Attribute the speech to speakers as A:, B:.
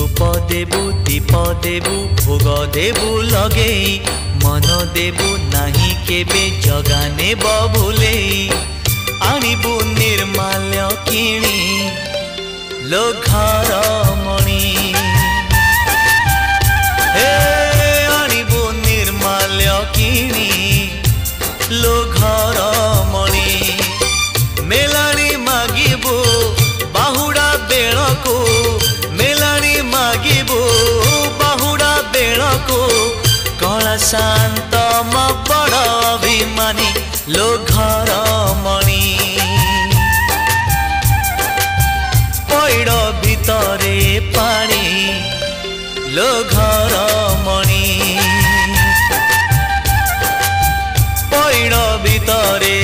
A: धूप देबु दीप देबु भोग देबु लगे मन देबु नाही केबे जगा नेब भूले आणिबु निर्माल्य किणी लो घर मणि हे आणिबु निर्माल्य किणी लो घर मणि मेलाणी मागिबु बाहुड़ा बेलको मेलाणी मागिबु बाहुड़ा बेलको कला शांत म बड़ अभिमानी लो घर मणि पैड़ भितरे पानी लो घर मणि पैड़ भितरे